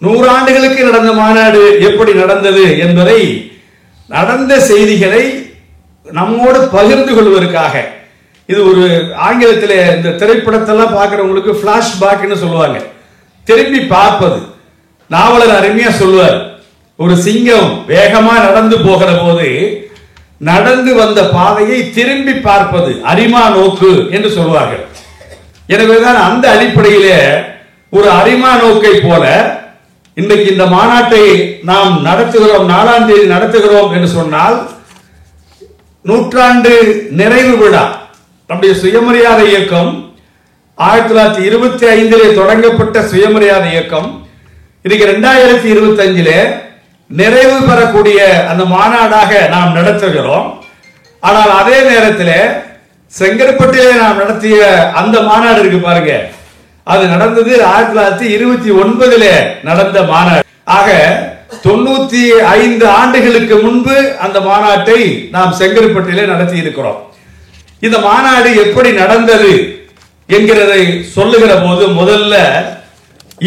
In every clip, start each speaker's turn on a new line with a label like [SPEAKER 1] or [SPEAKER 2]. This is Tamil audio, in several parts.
[SPEAKER 1] 100 ஆண்டுகளுக்கு நடந்த மாநாடு எப்படி நடந்தது என்பதை, நடந்த செய்திகளை நம்மோடு பகிர்ந்து கொள்வதற்காக, இது ஒரு ஆங்கிலத்தில் இந்த திரைப்படத்தெல்லாம் பார்க்கிறவங்களுக்கு பிளாஷ்பேக்னு சொல்லுவாங்க, திரும்பி பார்ப்பது. நாவலர் அருமையா சொல்லுவார், ஒரு சிங்கம் வேகமா நடந்து போகிற போது நடந்து வந்த பாதையை திரும்பி பார்ப்பது அரிமா நோக்கு என்று சொல்வார்கள். எனவேதான் அந்த அடிப்படையிலே ஒரு அரிமா நோக்கை போல இன்றைக்கு இந்த மாநாட்டை நாம் நடத்துகிறோம், 4ஆம் தேதி நடத்துகிறோம் என்று சொன்னால், நூற்றாண்டு நிறைவு விழா. நம்முடைய சுயமரியாதை இயக்கம் 1925 தொடங்கப்பட்ட சுயமரியாதை இயக்கம் இன்னைக்கு 2025 நிறைவு பெறக்கூடிய அந்த மாநாடாக நாம் நடத்துகிறோம். ஆனால் அதே நேரத்தில் செங்கற்பட்டிலே நாம் நடத்திய அந்த மாநாடு இருக்கு பாருங்க, அது நடந்தது 1929 நடந்த மாநாடு. ஆக 95 ஆண்டுகளுக்கு முன்பு அந்த மாநாட்டை நாம் செங்கற்பட்டிலே நடத்தி இருக்கிறோம். இந்த மாநாடு எப்படி நடந்தது என்கிறதை சொல்லுகிற போது, முதல்ல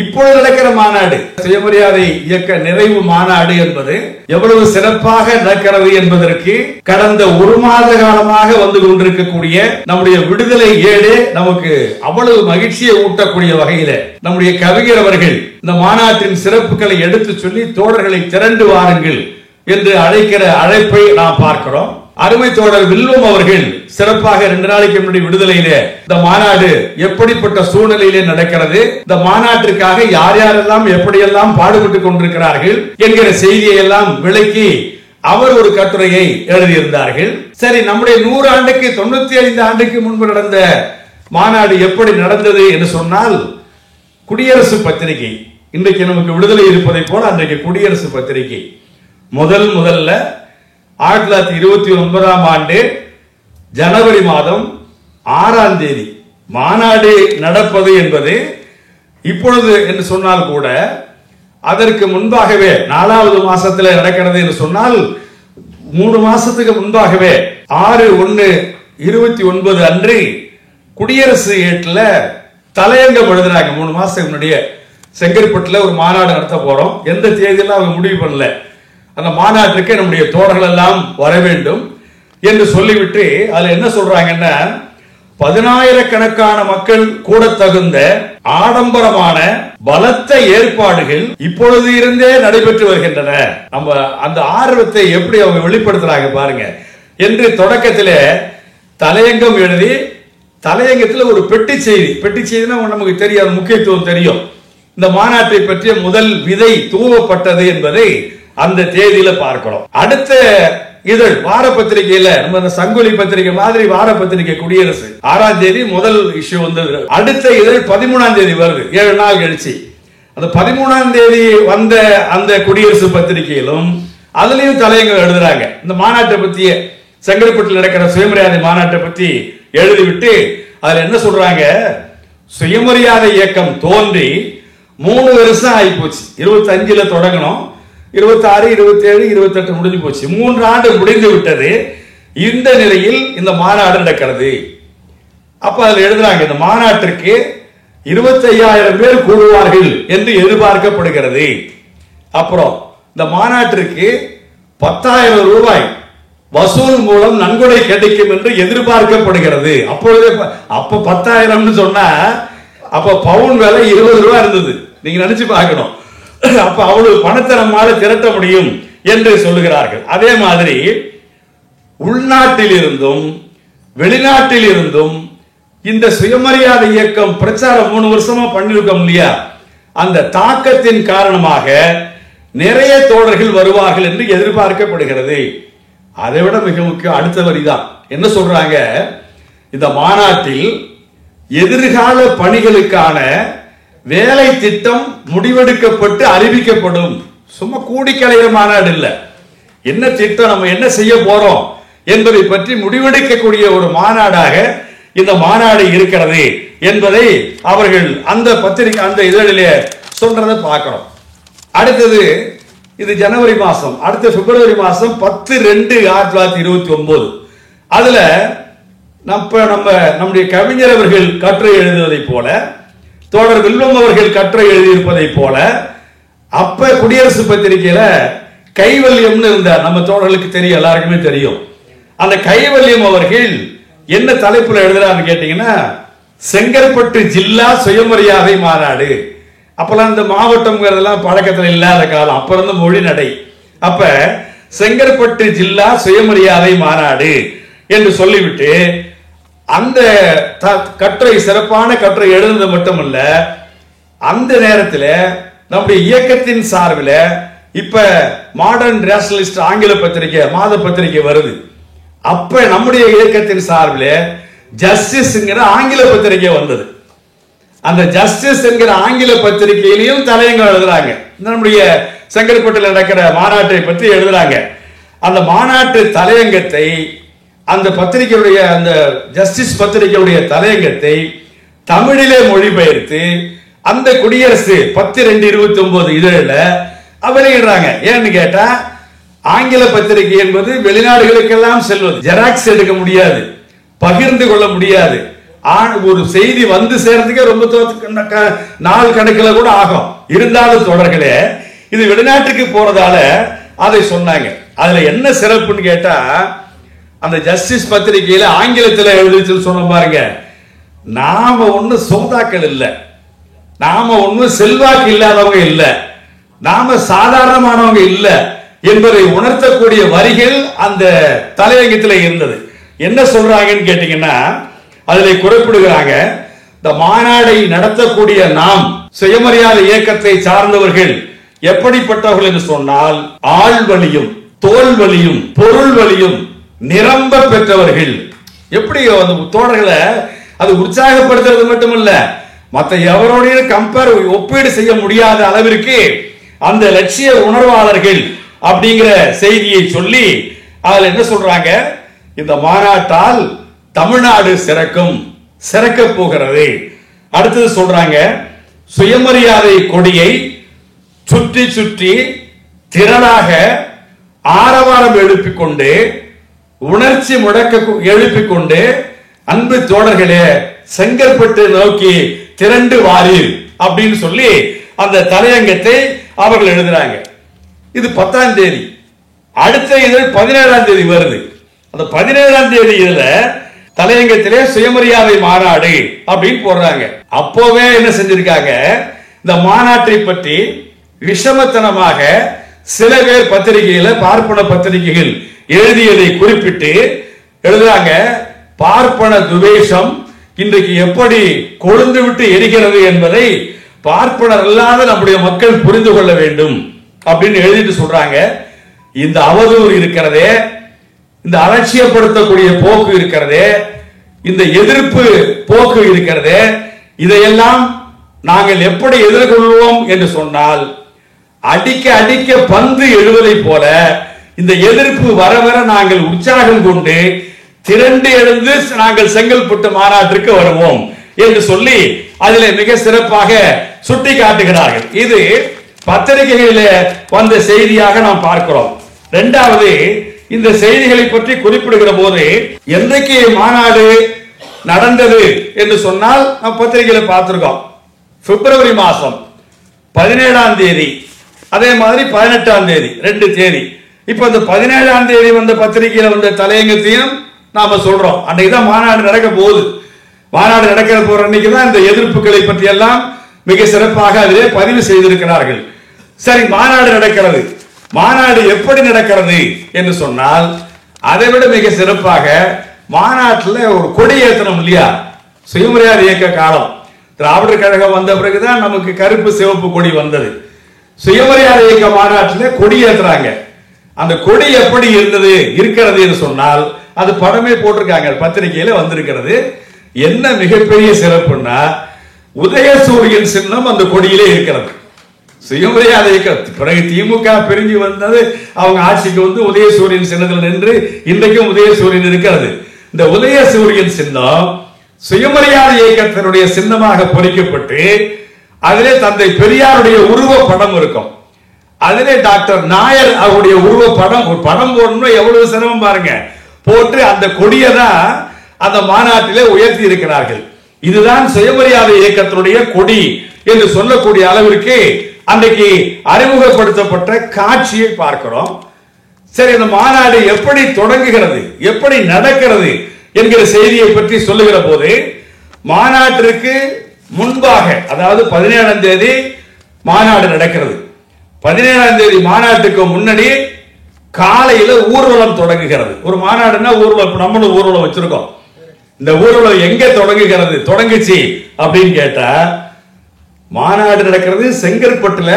[SPEAKER 1] இப்பொழுது நடக்கிற மாநாடு, சுயமரியாதை இயக்க நிறைவு மாநாடு என்பது எவ்வளவு சிறப்பாக நடக்கிறது என்பதற்கு கடந்த 1 மாத காலமாக வந்து கொண்டிருக்கக்கூடிய நம்முடைய விடுதலை ஏடு நமக்கு அவ்வளவு மகிழ்ச்சியை ஊட்டக்கூடிய வகையில நம்முடைய கவிஞர் அவர்கள் இந்த மாநாட்டின் சிறப்புகளை எடுத்து சொல்லி தோழர்களை திரண்டு வாருங்கள் என்று அழைக்கிற அழைப்பை நாம் பார்க்கிறோம். அருமை தோழர் வில்வம் அவர்கள் சிறப்பாக 2 நாளைக்கு முன்னாடி விடுதலையில இந்த மாநாடு எப்படிப்பட்ட சூழ்நிலையிலே நடக்கிறது, இந்த மாநாட்டிற்காக யார் யாரெல்லாம் எப்படியெல்லாம் பாடுபட்டுக் கொண்டிருக்கிறார்கள் என்கிற செய்தியை எல்லாம் விளக்கி அவர் ஒரு கட்டுரையை எழுதியிருந்தார்கள். சரி, நம்முடைய 100 ஆண்டுக்கு 95 ஆண்டுக்கு முன்பு நடந்த மாநாடு எப்படி நடந்தது என்று சொன்னால், குடியரசு பத்திரிகை, இன்றைக்கு நமக்கு விடுதலை இருப்பதை போல அன்றைக்கு குடியரசு பத்திரிகை முதல்ல 1929 ஆண்டு ஜனவரி மாதம் 6ஆம் தேதி மாநாடு நடப்பது என்பது இப்பொழுது என்று சொன்னால் கூட அதற்கு முன்பாகவே 4வது மாசத்துல நடக்கிறது என்று சொன்னால் 3 மாசத்துக்கு முன்பாகவே 6/1/29 அன்று குடியரசு ஏட்டுல தலையங்கம் எழுதுறாங்க. 3 மாசத்துக்கு முன்னாடியே செங்கற்பட்டுல ஒரு மாநாடு நடத்த போறோம், எந்த தேதியெல்லாம் அவங்க முடிவு பண்ணல, அந்த மாநாட்டுக்கு நம்முடைய தோழர்கள் எல்லாம் வர வேண்டும் என்று சொல்லிவிட்டு அதுல என்ன சொல்றாங்கன்னா, 10,000கணக்கான மக்கள் கூட தகுந்த ஆடம்பரமான பலத்த ஏற்பாடுகள் இப்பொழுது இருந்தே நடைபெற்று வருகின்றன. நம்ம அந்த ஆர்வத்தை எப்படி அவங்க வெளிப்படுத்துறாங்க பாருங்க என்று தொடக்கத்திலே தலையங்கம் எழுதி, தலையங்கத்தில் ஒரு பெட்டி செய்தினா நமக்கு தெரியாது, முக்கியத்துவம் தெரியும். இந்த மாநாட்டை பற்றிய முதல் விதை தூவப்பட்டது என்பதை அந்த தேதியில பார்க்கிறோம். அடுத்த இதழ் வார பத்திரிகையில, நம்ம சங்கொலி பத்திரிகை மாதிரி வார பத்திரிகை குடியரசு 6ஆம் தேதி முதல் இஷ்யூ வந்தது. அடுத்த இதழ் 13ஆம் தேதி வருது, 7 நாள் கழிச்சு. அந்த 13ஆம் தேதி வந்த அந்த குடியரசு பத்திரிகையிலும் அதுலயும் தலையங்கம் எழுதுறாங்க. இந்த மாநாட்டை பத்திய, செங்கற்பட்டில் நடக்கிற சுயமரியாதை மாநாட்டை பத்தி எழுதிவிட்டு அதுல என்ன சொல்றாங்க, சுயமரியாதை இயக்கம் தோன்றி 3 வருஷம் ஆகி போச்சு. 25ல தொடங்கணும், 26, 27, 28 முடிஞ்சு போச்சு. 3 ஆண்டு முடிந்து விட்டது. இந்த நிலையில் இந்த மாநாடு நடக்கிறது. அப்ப அதுல எழுதுறாங்க, இந்த மாநாட்டிற்கு 25,000 பேர் கூடுவார்கள் என்று எதிர்பார்க்கப்படுகிறது. அப்புறம் இந்த மாநாட்டிற்கு 10,000 ரூபாய் வசூல் மூலம் நன்கொடை கிடைக்கும் என்று எதிர்பார்க்கப்படுகிறது. அப்பொழுதே அப்ப 10,000 சொன்னா அப்ப பவுன் விலை 20 ரூபாய் இருந்தது. நீங்க நினைச்சு பார்க்கணும், அப்ப அவ்வளவு பணத்தை நம்மால திரட்ட முடியும் என்று சொல்லுகிறார்கள். அதே மாதிரி உள்நாட்டில் இருந்தும் வெளிநாட்டில் இருந்தும் இந்த சுயமரியாதை இயக்கம் பிரச்சாரம் 3 வருஷமா பண்ணிருக்கோம் இல்லையா, அந்த தாக்கத்தின் காரணமாக நிறைய தோழர்கள் வருவார்கள் என்று எதிர்பார்க்கப்படுகிறது. அதை விட மிக முக்கியம் அடுத்த வரிதான். என்ன சொல்றாங்க, இந்த மாநாட்டில் எதிர்கால பணிகளுக்கான வேலை திட்டம் முடிவெடுக்கப்பட்டு அறிவிக்கப்படும். சும்மா கூடிக்கலைய மாநாடு இல்ல, என்ன திட்டம், நம்ம என்ன செய்ய போறோம் என்பதை பற்றி முடிவெடுக்கக்கூடிய ஒரு மாநாடாக இந்த மாநாடு இருக்கிறது என்பதை அவர்கள் அந்த பத்திரிகை, அந்த இதழிலே சொல்றதை பார்க்கிறோம். அடுத்தது இது ஜனவரி மாசம். அடுத்த பிப்ரவரி மாசம் 10/2/1929 அதுல நம்முடைய கவிஞர் அவர்கள் கட்டுரை எழுதுவதை போல, தோழர் வில்வம் அவர்கள் கட்டுரை எழுதியிருப்பதை போல அப்ப குடியரசு பத்திரிகையில கைவல்யம்னு இருந்தார். நம்ம தோழர்களுக்கு தெரியும், எல்லாருக்குமே தெரியும். அந்த கைவல்யம் அவர்கள் என்ன தலைப்புல எழுதுறாருன்னு கேட்டீங்கன்னா, செங்கல்பட்டு ஜில்லா சுயமரியாதை மாநாடு. அப்பெல்லாம் இந்த மாவட்டம்ங்கிறதெல்லாம் பழக்கத்தில் இல்லாத காலம், அப்ப இருந்த மொழி நடை. அப்ப செங்கல்பட்டு ஜில்லா சுயமரியாதை மாநாடு என்று சொல்லிவிட்டு அந்த கட்டுரை, சிறப்பான கட்டுரை எழுதுனது மட்டுமல்ல, அந்த நேரத்தில் நம்முடைய இயக்கத்தின் சார்பில் இப்ப மாடர்ன் ரேஷனலிஸ்ட் ஆங்கில பத்திரிகை, மாத பத்திரிகை வருது. அப்ப நம்முடைய இயக்கத்தின் சார்பில் ஜஸ்டிஸ்ங்கிற ஆங்கில பத்திரிகை வந்தது. அந்த ஜஸ்டிஸ் என்கிற ஆங்கில பத்திரிகையிலையும் தலையங்கம் எழுதுறாங்க. நம்முடைய செங்கல்பட்டில் நடக்கிற மாநாட்டை பற்றி எழுதுறாங்க. அந்த மாநாட்டு தலையங்கத்தை, அந்த பத்திரிகையுடைய, அந்த ஜஸ்டிஸ் பத்திரிகையுடைய தலையங்கத்தை தமிழிலே மொழிபெயர்த்து அந்த குடியரசு 10/2/29 இதழில் வெளியிடுறாங்க. ஏன்னு கேட்டா, ஆங்கில பத்திரிகை என்பது வெளிநாடுகளுக்கெல்லாம் செல்வது, ஜெராக்ஸ் எடுக்க முடியாது, பகிர்ந்து கொள்ள முடியாது. ஒரு செய்தி வந்து சேர்றதுக்கே ரொம்ப நாள் கணக்கில் கூட ஆகும். இருந்தாலும் தொடர்களே இது வெளிநாட்டுக்கு போறதால அதை சொன்னாங்க. அதுல என்ன சிறப்புன்னு கேட்டா, அந்த ஜஸ்டிஸ் பத்திரிகையில ஆங்கிலத்தில் எழுதி சொன்ன பாருங்க, நாம ஒண்ணு சோதாக்கள் இல்ல, நாம ஒண்ணு செல்வாக்கு இல்லாதவங்க இல்ல, நாம சாதாரணமானவங்க இல்ல என்பதை உணர்த்தக்கூடிய வரிகள் அந்த தலையங்கத்தில் இருந்தது. என்ன சொல்றாங்கன்னு கேட்டீங்கன்னா, அதிலே குறிப்பிடுகிறாங்க, இந்த மாநாடை நடத்தக்கூடிய நாம் சுயமரியாதை இயக்கத்தை சார்ந்தவர்கள் எப்படிப்பட்டவர்கள் என்று சொன்னால், ஆள் வலியும் தோல் வலியும் பொருள் வலியும் நிரம்ப பெற்றவர்கள். எப்படி தோழர்களை அது உற்சாகப்படுத்துறது மட்டுமல்ல, மற்ற எவரோடைய கம்பேர், ஒப்பீடு செய்ய முடியாத அளவிற்கு அந்த லட்சிய உணர்வாளர்கள் அப்படிங்கிற செய்தியை சொல்லி அதுல என்ன சொல்றாங்க, இந்த மாநாட்டால் தமிழ்நாடு சிறக்க போகிறது. அடுத்தது சொல்றாங்க, சுயமரியாதை கொடியை சுற்றி சுற்றி திரளாக ஆரவாரம் எழுப்பிக் கொண்டு, உணர்ச்சி முழக்க எழுப்பிக் கொண்டு, அன்பு தோழர்களே செங்கல்பட்டு நோக்கி திரண்டு வாரீர் அப்படின்னு சொல்லி அந்த தலையங்கத்தை அவர்கள் எழுதுறாங்க. இது 10ஆம் தேதி. அடுத்த இதழ் 17ஆம் தேதி வருது. அந்த 17ஆம் தேதி இதுல தலையங்கத்திலே சுயமரியாதை மாநாடு அப்படின்னு போடுறாங்க. அப்போவே என்ன செஞ்சிருக்காங்க, இந்த மாநாட்டை பற்றி விஷமத்தனமாக சில பேர் பத்திரிகையில, பார்ப்பன பத்திரிகைகள் எழுதியதை குறிப்பிட்டு எழுதுறாங்க, பார்ப்பன துவேஷம் இன்றைக்கு எப்படி கொழுந்து விட்டு எரிகிறது என்பதை பார்ப்பனர் இல்லாத நம்முடைய மக்கள் புரிந்து கொள்ள வேண்டும் அப்படின்னு எழுதிட்டு சொல்றாங்க. இந்த அவதூறு இருக்கிறதே, இந்த அலட்சியப்படுத்தக்கூடிய போக்கு இருக்கிறதே, இந்த எதிர்ப்பு போக்கு இருக்கிறதே, இதையெல்லாம் நாங்கள் எப்படி எதிர்கொள்வோம் என்று சொன்னால், அடிக்க அடிக்க பந்து எழுவதை போல இந்த எதிர்ப்பு வர வர நாங்கள் உற்சாகம் கொண்டு திரண்டு எழுந்து நாங்கள் செங்கல்பட்டு மாநாட்டிற்கு வருவோம் என்று சொல்லி அதிலே மிக சிறப்பாக சுட்டி காட்டுகிறார்கள். இது பத்திரிகைகளிலே வந்த செய்தியாக நாம் பார்க்கிறோம். இரண்டாவது, இந்த செய்திகளை பற்றி குறிப்பிடுகிற போது என்றைக்கு மாநாடு நடந்தது என்று சொன்னால் நாம் பத்திரிகையில பார்த்திருக்கோம். பிப்ரவரி மாசம் 17ஆம் தேதி, அதே மாதிரி 18ஆம் தேதி, 2 தேதி. இப்ப இந்த 17ஆம் தேதி வந்த பத்திரிகையில வந்த தலையங்கத்தையும் நாம சொல்றோம். அன்னைக்கு தான் மாநாடு நடக்க போகுது. மாநாடு நடக்கிற போற அன்னைக்கு தான் இந்த எதிர்ப்புகளை பற்றி எல்லாம் மிக சிறப்பாக அதிலே பதிவு செய்திருக்கிறார்கள். சரி, மாநாடு நடக்கிறது. மாநாடு எப்படி நடக்கிறது என்று சொன்னால், அதை விட மிக சிறப்பாக மாநாட்டில் ஒரு கொடி ஏற்றணும் இல்லையா? சுயமரியாதை இயக்க காலம், திராவிடர் கழகம் வந்த பிறகுதான் நமக்கு கருப்பு சிவப்பு கொடி வந்தது. சுயமரியாதை இயக்க மாநாட்டில் கொடி ஏற்றுறாங்க. அந்த கொடி எப்படி இருக்கிறது என்று சொன்னால், அது படமே போட்டிருக்காங்க, பத்திரிகையில வந்திருக்கிறது. என்ன மிகப்பெரிய சிறப்புன்னா, உதயசூரியன் சின்னம் அந்த கொடியிலே இருக்கிறது. சுயமரியாதை இயக்கம் பிறகு திமுக பிரிஞ்சு வந்தது, அவங்க ஆட்சிக்கு வந்து உதயசூரியன் சின்னத்தில் நின்று இன்றைக்கும் உதயசூரியன் இருக்கிறது. இந்த உதயசூரியன் சின்னம் சுயமரியாதை இயக்கத்தினுடைய சின்னமாக பொறிக்கப்பட்டு அதிலே தந்தை பெரியாருடைய உருவ படம் இருக்கும். அதிலே டாக்டர் நாயர் அவருடைய உருவ படம், ஒரு படம் போடணும் எவ்வளவு சிரமம் பாருங்க, போட்டு அந்த கொடியை தான் அந்த மாநாட்டிலே உயர்த்தி இருக்கிறார்கள். இதுதான் சுயமரியாதை இயக்கத்தினுடைய கொடி என்று சொல்லக்கூடிய அளவிற்கு அன்றைக்கு அறிமுகப்படுத்தப்பட்ட காட்சியை பார்க்கிறோம். சரி, இந்த மாநாடு எப்படி தொடங்குகிறது, எப்படி நடக்கிறது என்கிற செய்தியை பற்றி சொல்லுகிற போது, மாநாட்டிற்கு முன்பாக, அதாவது 17ஆம் தேதி மாநாடு நடக்கிறது. 17ஆம் தேதி மாநாட்டுக்கு முன்னாடி காலையில ஊர்வலம் தொடங்குகிறது. ஒரு மாநாடுன்னா ஊர்வலம், நம்மளும் ஊர்வலம் வச்சிருக்கோம். இந்த ஊர்வலம் எங்க தொடங்குச்சு அப்படின்னு கேட்டா, மாநாடு நடக்கிறது செங்கற்பட்டுல.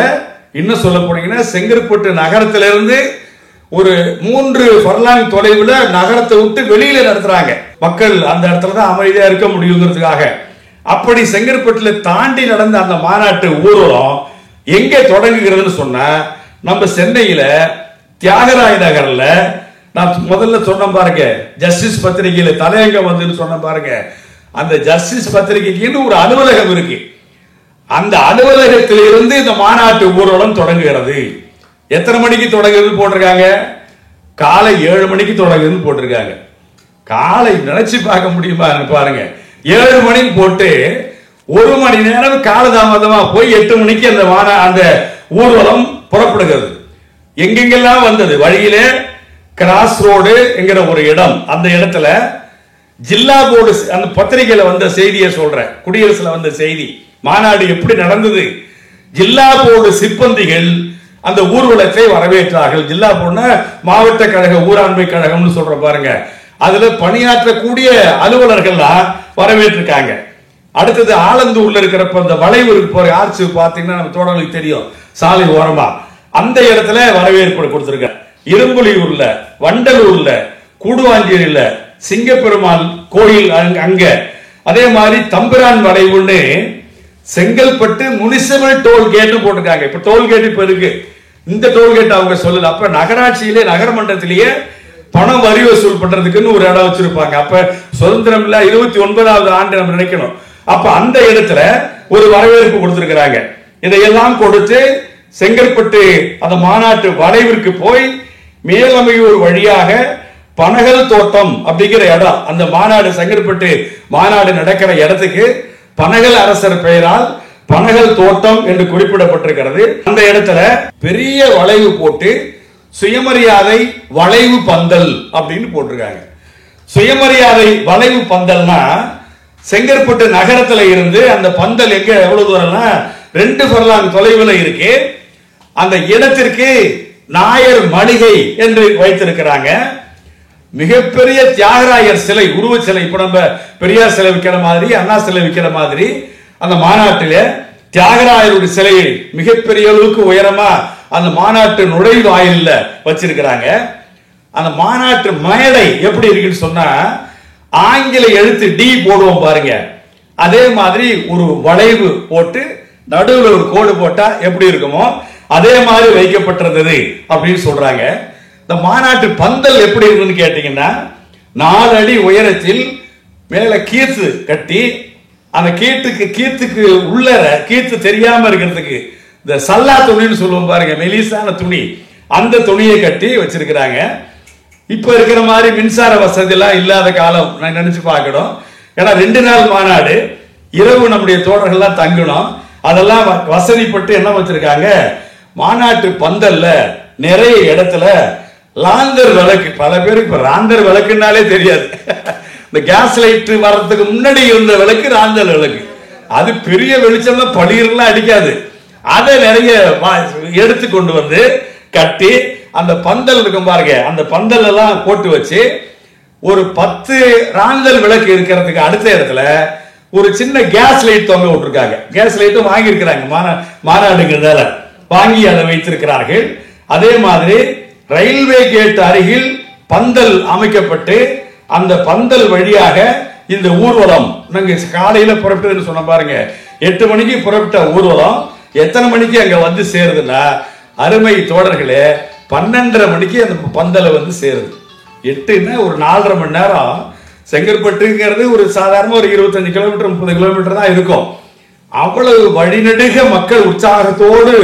[SPEAKER 1] இன்னும் சொல்ல போனீங்கன்னா, செங்கற்பட்டு நகரத்திலிருந்து ஒரு 3 ஃபர்லாங் தொலைவுல நகரத்தை விட்டு வெளியில நடத்துறாங்க. மக்கள் அந்த இடத்துல தான் அமைதியா இருக்க முடியுங்கிறதுக்காக. அப்படி செங்கற்பட்டுல தாண்டி நடந்த அந்த மாநாட்டு ஊர்வலம் எங்க தொடங்குகிறதுன்னு சொன்னா, நம்ம சென்னையில தியாகராய நகர்ல, நான் முதல்ல சொன்ன பாருங்க, ஜஸ்டிஸ் பத்திரிகையில தலையங்கம் வந்து சொன்ன பாருங்க, அந்த ஜஸ்டிஸ் பத்திரிகைக்கு ஒரு அலுவலகம் இருக்கு. அந்த அலுவலகத்தில் இருந்து இந்த மாநாட்டு ஊர்வலம் தொடங்குகிறது. எத்தனை மணிக்கு தொடங்குறது போட்டிருக்காங்க? காலை 7 மணிக்கு தொடங்குதுன்னு போட்டிருக்காங்க. காலை நினைச்சு பார்க்க முடியுமா பாருங்க. 7 மணிக்கு போட்டு 1 மணி நேரம் காலதாமதமா போய் 8 மணிக்கு அந்த ஊர்வலம் புறப்படுகிறது. எங்கெங்கெல்லாம் வந்தது, வழியிலே கிராஸ் ரோடு என்கிற ஒரு இடம், அந்த இடத்துல ஜில்லா போர்டு, அந்த பத்திரிகையில வந்த செய்தியை சொல்றேன், குடியரசுல வந்த செய்தி, மாநாடு எப்படி நடந்தது. ஜில்லா போர்டு சிப்பந்திகள் அந்த ஊர்வலத்தை வரவேற்றார்கள். ஜில்லா போர்டுனா மாவட்ட கழக ஊராண்மை கழகம்னு சொல்ற பாருங்க, அதுல பணியாற்றக்கூடிய அலுவலர்கள்லாம் வரவேற்றிருக்காங்க. அடுத்தது ஆலந்தூர்ல இருக்கிறப்ப அந்த வளைவு போற ஆர்ச்சி பாத்தீங்கன்னா நம்ம தோழர்களுக்கு தெரியும், சாலை ஓரமா அந்த இடத்துல வரவேற்பு கொடுத்திருக்க. இரும்புலியூர்ல, வண்டலூர்ல, கூடுவாஞ்சேரியில சிங்கப்பெருமாள் கோயில் அங்க, அதே மாதிரி தம்பிரான் வளைவுன்னு செங்கல்பட்டு முனிசிபல் டோல்கேட் போட்டிருக்காங்க. இப்ப டோல்கேட் இப்ப இருக்கு, இந்த டோல்கேட் அவங்க சொல்லல. அப்ப நகராட்சியிலே நகரமன்றத்திலேயே பணம் வரி வசூல் பண்றதுக்குன்னு ஒரு இடம் வச்சிருப்பாங்க. அப்ப சுதந்திரம் இல்ல 29வது ஆண்டு நம்ம நினைக்கணும். அப்ப அந்த இடத்துல ஒரு வரவேற்பு கொடுத்திருக்கிறாங்க. இதையெல்லாம் கொடுத்து செங்கல்பட்டு அந்த மாநாட்டு வளைவிற்கு போய் மேலமையூர் வழியாக பனகல் தோட்டம் அப்படிங்கிற இடம், அந்த மாநாடு செங்கல்பட்டு மாநாடு நடக்கிற இடத்துக்கு பனகல் அரசர் பெயரால் பனகல் தோட்டம் என்று குறிப்பிடப்பட்டிருக்கிறது. அந்த இடத்துல பெரிய வளைவு போட்டு சுயமரியாதை வளைவு பந்தல் அப்படின்னு போட்டிருக்காங்க. சுயமரியாதை வளைவு பந்தல்னா செங்கற்பட்டு நகரத்துல இருந்து அந்த பந்தல் எங்க எவ்வளவு தூரம்னா 2 ஃபர்லாங் தொலைவில் இருக்கு. அந்த இடத்திற்கு நாயர் மளிகை என்று வைத்திருக்கிறாங்க. மிகப்பெரிய தியாகராயர் சிலை, உருவ சிலை, இப்ப நம்ம பெரியார் சிலை விற்கிற மாதிரி, அண்ணா சிலை விற்கிற மாதிரி அந்த மாநாட்டில தியாகராயருடைய சிலையை மிகப்பெரிய அளவுக்கு உயரமா அந்த மாநாட்டு நுழைவாயில்ல வச்சிருக்கிறாங்க. அந்த மாநாட்டு மேடை எப்படி இருக்குன்னு சொன்னா, ஆங்கில எழுத்து டி போடுவோம் பாருங்க, அதே மாதிரி ஒரு வளைவு போட்டு நடுவில் ஒரு கோடு போட்டா எப்படி இருக்குமோ அதே மாதிரி வைக்கப்பட்டிருந்தது அப்படின்னு சொல்றாங்க. இந்த மாநாட்டு பந்தல் எப்படி இருக்குன்னு கேட்டீங்கன்னா, 4 அடி உயரத்தில் மேல கீத்து கட்டி, அந்த கீத்துக்கு உள்ள கீத்து தெரியாம இருக்கிறதுக்கு இந்த சல்லா துணின்னு சொல்லுவோம் பாருங்க, மெலிசான துணி, அந்த துணியை கட்டி வச்சிருக்கிறாங்க. இப்ப இருக்கிற மாதிரி மின்சார வசதி எல்லாம் இல்லாத காலம் நான் நினைச்சு பார்க்கணும். ஏன்னா 2 நாள் மாநாடு, இரவு நம்முடைய தோழர்கள்லாம் தங்கணும். அதெல்லாம் வசதிப்பட்டு என்ன வச்சிருக்காங்க, மாநாட்டு பந்தல்ல நிறைய இடத்துல லாந்தர் விளக்கு, பல பேருக்கு இப்ப ராந்தர் விளக்குனாலே தெரியாது. இந்த கேஸ் லைட் வர்றதுக்கு முன்னாடி இருந்த விளக்கு ராந்தர் விளக்கு, அது பெரிய வெளிச்சம் பளிரெல்லாம் அடிக்காது. அதை நிறைய எடுத்து கொண்டு வந்து கட்டி அந்த பந்தல் இருக்கும் பாருங்க, அந்த பந்தல் எல்லாம் போட்டு வச்சு ஒரு 10 ராந்தல் விளக்கு இருக்கிறதுக்கு அடுத்த இடத்துல ஒரு சின்ன கேஸ் லைட் தொங்க விட்டுருக்காங்க. கேஸ் லைட்டும் வாங்கி இருக்கிறாங்க, மாநாடுங்கிறதால வாங்கி அதை வைத்திருக்கிறார்கள். அதே மாதிரி ரயில்வே கேட் அருகில் பந்தல் அமைக்கப்பட்டு அந்த பந்தல் வழியாக இந்த ஊர்வலம், நாங்க காலையில புறப்பட்டதுன்னு சொன்ன பாருங்க, 8 மணிக்கு புறப்பட்ட ஊர்வலம் எத்தனை மணிக்கு அங்க வந்து சேருதுன்னா, அருமை தோழர்களே, 12:30 மணிக்கு அந்த பந்தலை வந்து சேருது. 8ன்னா ஒரு 4.5 மணி நேரம். செங்கற்பட்டுங்கிறது ஒரு சாதாரண ஒரு 25 கிலோமீட்டர் 30 கிலோமீட்டர் தான் இருக்கும். அவ்வளவு வழிநெடுக மக்கள் உற்சாகத்தோடு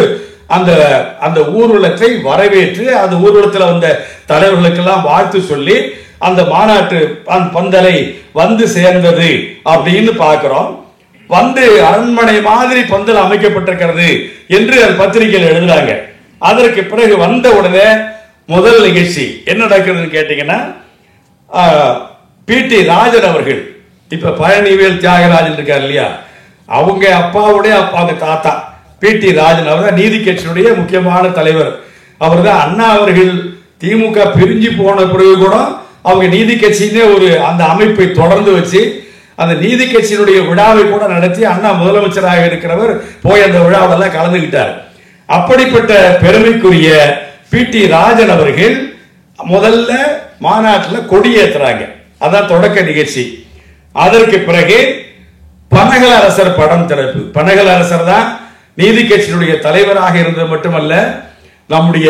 [SPEAKER 1] அந்த ஊர்வலத்தை வரவேற்று அந்த ஊர்வலத்தில் வந்த தலைவர்களுக்கெல்லாம் வாழ்த்து சொல்லி அந்த மாநாட்டு பந்தலை வந்து சேர்ந்தது அப்படின்னு பார்க்கிறோம். வந்து அரண்மனை மாதிரி பந்தல் அமைக்கப்பட்டிருக்கிறது என்று பத்திரிகையில் எழுதுறாங்க. அதற்கு பிறகு வந்த உடனே முதல் நிகழ்ச்சி என்ன நடக்கிறதுன்னு கேட்டீங்கன்னா, பி.டி. ராஜன் அவர்கள், இப்ப பழனிவேல் தியாகராஜன் இருக்கார் இல்லையா, அவங்க அப்பாவுடைய அப்பா, அந்த தாத்தா பி.டி. ராஜன், அவர் தான் நீதி கட்சியினுடைய முக்கியமான தலைவர். அவர் தான் அண்ணா அவர்கள் திமுக பிரிஞ்சு போன பிறகு கூட அவங்க நீதி கட்சியினே ஒரு அந்த அமைப்பை தொடர்ந்து வச்சு அந்த நீதி கட்சியினுடைய விழாவை கூட நடத்தி அண்ணா முதலமைச்சராக இருக்கிறவர் போய் அந்த விழாவெல்லாம் கலந்துகிட்டார். அப்படிப்பட்ட பெருமைக்குரிய பி.டி. ராஜன் அவர்கள் முதல்ல மாநாட்டில் கொடியேற்றுறாங்க. அதான் தொடக்க நிகழ்ச்சி. அதற்கு பிறகு பனகல அரசர் படம் திறப்பு. பனகல அரசர் தான் நீதி கட்சியினுடைய தலைவராக இருந்தது மட்டுமல்ல, நம்முடைய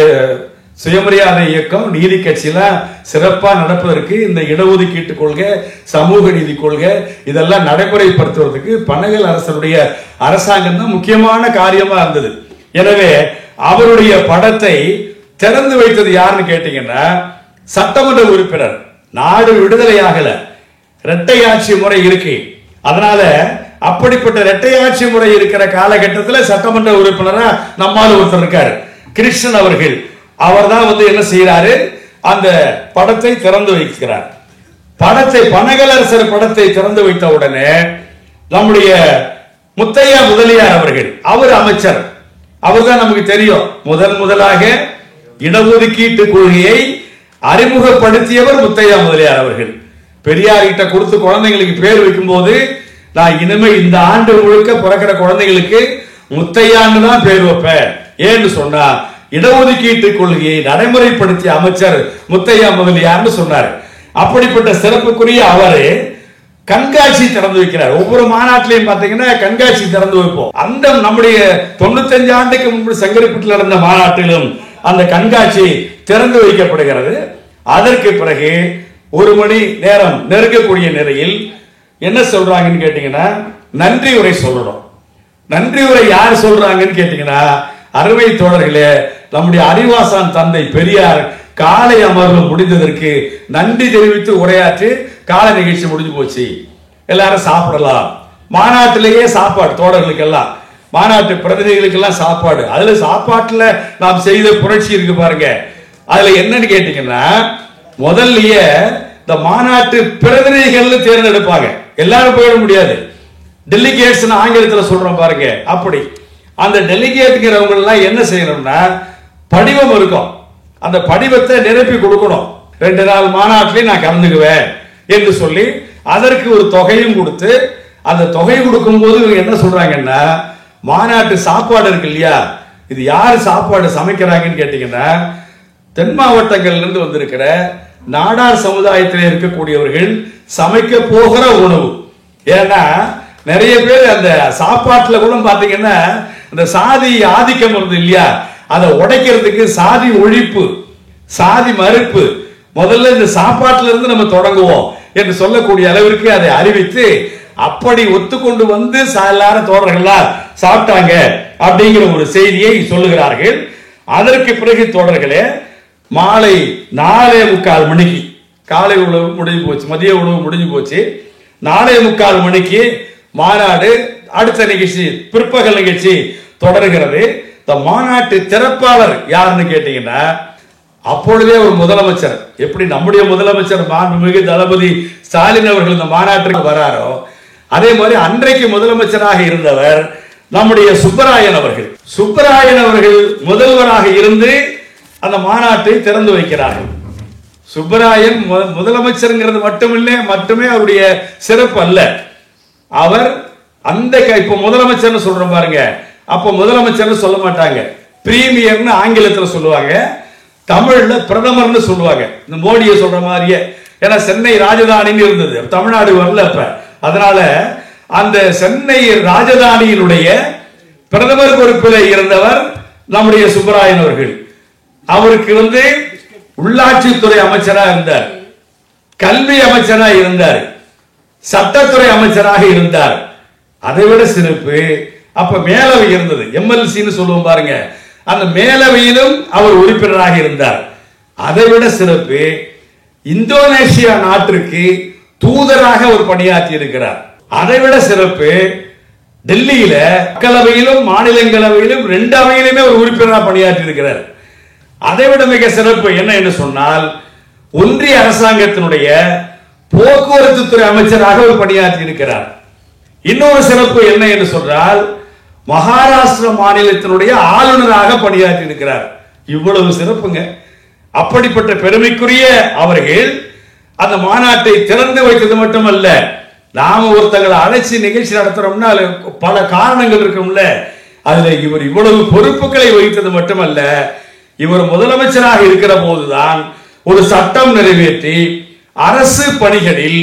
[SPEAKER 1] சுயமரியாதை இயக்கம் நீதி கட்சியில சிறப்பா நடப்பதற்கு இந்த இடஒதுக்கீட்டு கொள்கை, சமூக நீதி கொள்கை இதெல்லாம் நடைமுறைப்படுத்துவதற்கு பனகல் அரசருடைய அரசாங்கம் தான் முக்கியமான காரியமா இருந்தது. எனவே அவருடைய படத்தை திறந்து வைத்தது யாருன்னு கேட்டீங்கன்னா, சட்டமன்ற உறுப்பினர். நாடு விடுதலை ஆகல, இரட்டை ஆட்சி முறை இருக்கு. அதனால அப்படிப்பட்ட இரட்டை ஆட்சி முறை இருக்கிற காலகட்டத்தில் சட்டமன்ற உறுப்பினரா நம்மால் ஒருத்தர் இருக்காரு, கிருஷ்ணன் அவர்கள். அவர் தான் வந்து என்ன செய்யறாரு, அந்த படத்தை திறந்து வைக்கிறார். படத்தை பனகலரசர் படத்தை திறந்து வைத்த உடனே நம்முடைய முத்தையா முதலியார் அவர்கள், அவர் அமைச்சர், அவர் தான் நமக்கு தெரியும் முதலாக இடஒதுக்கீட்டு கொள்கையை அறிமுகப்படுத்தியவர் முத்தையா முதலியார் அவர்கள். பெரியார் கிட்ட கொடுத்து குழந்தைங்களுக்கு பேர் வைக்கும் போது, நான் இனிமே இந்த ஆண்டு முழுக்க பிறக்கிற குழந்தைகளுக்கு முத்தையான்னு தான் பேர் வைப்பேன். ஏன்னு சொன்னா இடஒதுக்கீட்டு கொள்கையை நடைமுறைப்படுத்திய அமைச்சர் முத்தையா முதலியார்னு சொன்னார். அப்படிப்பட்ட சிறப்புக்குரிய அவரு கண்காட்சி திறந்து வைக்கிறார். ஒவ்வொரு மாநாட்டிலையும் பாத்தீங்கன்னா கண்காட்சி திறந்து வைப்போம். அந்த நம்முடைய 95 ஆண்டுக்கு முன்பு செங்கல்பட்டில் நடந்த மாநாட்டிலும் அந்த கண்காட்சி திறந்து வைக்கப்படுகிறது. அதற்கு பிறகு 1 மணி நேரம் நெருங்கக்கூடிய நிலையில் என்ன சொல்றாங்கன்னு கேட்டீங்கன்னா, நன்றி உரை சொல்லணும். நன்றி உரை யார் சொல்றாங்கன்னு கேட்டீங்கன்னா, அருமை தோழர்களே, நம்முடைய அறிவாசான் தந்தை பெரியார் காலை அமர்வு முடிந்ததற்கு நன்றி தெரிவித்து உரையாற்றி கால நிகழ்ச்சி முடிஞ்சு போச்சு, எல்லாரும் சாப்பிடலாம். மாநாட்டிலேயே சாப்பாடு, தோழர்களுக்கெல்லாம், மாநாட்டு பிரதிநிதிகளுக்கெல்லாம் சாப்பாடு. அதுல சாப்பாட்டுல நாம் செய்த புரட்சி இருக்கு பாருங்க. அதுல என்னன்னு கேட்டீங்கன்னா, முதல்லயே இந்த மாநாட்டு பிரதிநிதிகள் தேர்ந்தெடுப்பாங்க. எல்லாரும் போயிட முடியாது. டெலிகேட்ஸ் ஆங்கிலத்தில் சொல்றோம் பாருங்க. அப்படி அந்த டெலிகேட்ங்கிறவங்க எல்லாம் என்ன செய்யணும்னா, படிவம் இருக்கும், அந்த படிவத்தை நிரப்பி கொடுக்கணும். 2 நாள் மாநாட்டிலே நான் கலந்துக்குவேன் என்று சொல்லி அதற்கு ஒரு தொகையும் கொடுத்து, அந்த தொகை கொடுக்கும் போது இவங்க என்ன சொல்றாங்கன்னா, மாநாட்டு சாப்பாடு இருக்கு இல்லையா, இது யாரு சாப்பாடு சமைக்கிறாங்கன்னு கேட்டீங்கன்னா, தென் மாவட்டங்கள்ல இருந்து வந்திருக்கிற நாடார் சமுதாயத்தில் இருக்கக்கூடியவர்கள் சமைக்க போகிற உணவு. ஏன்னா நிறைய பேர் அந்த சாப்பாட்டுல கூட பாத்தீங்கன்னா இந்த சாதி ஆதிக்கம் வருது இல்லையா, அதை உடைக்கிறதுக்கு சாதி ஒழிப்பு, சாதி மறுப்பு, முதல்ல இந்த சாப்பாட்டுல இருந்து நம்ம தொடங்குவோம் என்று சொல்லக்கூடிய அளவிற்கு அதை அறிவித்து அப்படி ஒத்துக்கொண்டு வந்து எல்லாரும் தோழர்களா சாப்பிட்டாங்க அப்படிங்கிற ஒரு செய்தியை சொல்லுகிறார்கள். அதற்கு பிறகு தோழர்களே, மாலை 4:45 மணிக்கு காலை உணவு முடிஞ்சு போச்சு, மதிய உணவு முடிஞ்சு போச்சு. 4:45 மணிக்கு மாநாடு, அடுத்த நிகழ்ச்சி பிற்பகல் நிகழ்ச்சி தொடர்கிறது. இந்த மாநாட்டு திறப்பாளர் யாருன்னு கேட்டீங்கன்னா, அப்பொழுதே ஒரு முதலமைச்சர், எப்படி நம்முடைய முதலமைச்சர் மாண்புமிகு தளபதி ஸ்டாலின் அவர்கள் இந்த மாநாட்டுக்கு வராரோ, அதே மாதிரி அன்றைக்கு முதலமைச்சராக இருந்தவர் நம்முடைய சுப்பராயன் அவர்கள். சுப்பராயன் அவர்கள் முதல்வராக இருந்து அந்த மாநாட்டை திறந்து வைக்கிறார்கள். சுப்பராயன் முதலமைச்சருங்கிறது மட்டுமே அவருடைய சிறப்பு அல்ல. அவர் அந்த இப்ப முதலமைச்சர் சொல்றோம் பாருங்க, அப்ப முதலமைச்சர் சொல்ல மாட்டாங்க, பிரீமியர்னு ஆங்கிலத்தில் சொல்லுவாங்க, தமிழ்ல பிரதமர்னு சொல்லுவாங்க. இந்த மோடியை சொல்ற மாதிரியே. ஏன்னா சென்னை ராஜதானின்னு இருந்தது, தமிழ்நாடு வரல அப்ப. அதனால அந்த சென்னை ராஜதானியினுடைய பிரதமர் பொறுப்பில் இருந்தவர் நம்முடைய சுப்பராயன் அவர்கள். அவருக்கு உள்ளாட்சித்துறை அமைச்சராக இருந்தார், கல்வி அமைச்சராக இருந்தார், சட்டத்துறை அமைச்சராக இருந்தார். அதை விட சிறப்பு, அப்ப மேலவை இருந்தது, எம்எல்சின்னு சொல்லுவோம் பாருங்க, அந்த மேலவையிலும் அவர் உறுப்பினராக இருந்தார். அதை விட சிறப்பு, இந்தோனேஷியா நாட்டிற்கு தூதராக ஒரு பணியாற்றி இருக்கிறார். அதை விட சிறப்பு, டெல்லியில மக்களவையிலும் மாநிலங்களவையிலும் 2 அவையிலுமே ஒரு உறுப்பினராக பணியாற்றி இருக்கிறார். அதைவிட மிக சிறப்பு என்ன என்று சொன்னால், ஒன்றிய அரசாங்கத்தினுடைய போக்குவரத்து துறை அமைச்சராக ஒரு பணியாற்றி இருக்கிறார். இன்னொரு சிறப்பு என்ன என்று சொன்னால், மகாராஷ்டிர மாநிலத்தினுடைய ஆளுநராக பணியாற்றி இருக்கிறார். இவ்வளவு சிறப்புங்க. அப்படிப்பட்ட பெருமைக்குரிய அவர்கள் அந்த மாநாட்டை திறந்து வைத்தது மட்டுமல்ல, நாம ஒருத்தங்களை அழைச்சி நிகழ்ச்சி நடத்துறோம்னா பல காரணங்கள் இருக்கும்ல. அதுல இவர் இவ்வளவு பொறுப்புகளை வகித்தது மட்டுமல்ல, இவர் முதலமைச்சராக இருக்கிற போதுதான் ஒரு சட்டம் நிறைவேற்றி அரசு பணிகளில்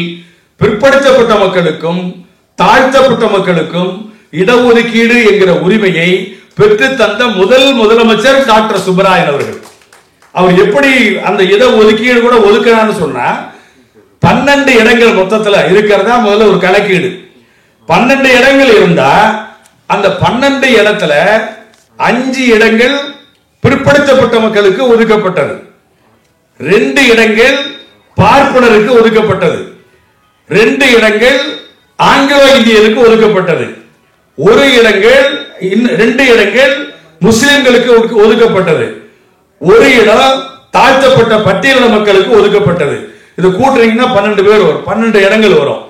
[SPEAKER 1] பிற்படுத்தப்பட்ட மக்களுக்கும் தாழ்த்தப்பட்ட மக்களுக்கும் இடஒதுக்கீடு என்கிற உரிமையை பெற்று தந்த முதலமைச்சர் டாக்டர் சுப்பராயன் அவர்கள். அவர் எப்படி அந்த இடஒதுக்கீடு கூட ஒதுக்கிறான்னு சொன்னா, 12 இடங்கள் மொத்தத்தில் இருக்கிறதா முதல்ல ஒரு கணக்கீடு. 12 இடங்கள் இருந்தா அந்த 12 இடத்துல 5 இடங்கள் பிற்படுத்தப்பட்ட மக்களுக்கு ஒதுக்கப்பட்டது, 2 இடங்கள் பார்ப்பனருக்கு ஒதுக்கப்பட்டது, 2 இடங்கள் ஆங்கிலோ இந்தியருக்கு ஒதுக்கப்பட்டது, 2 இடங்கள் முஸ்லிம்களுக்கு ஒதுக்கப்பட்டது, 1 இடம் தாழ்த்தப்பட்ட பட்டியலின மக்களுக்கு ஒதுக்கப்பட்டது. இது கூட்டுறீங்கன்னா 12 பேர் வரும், 12 இடங்கள் வரும்.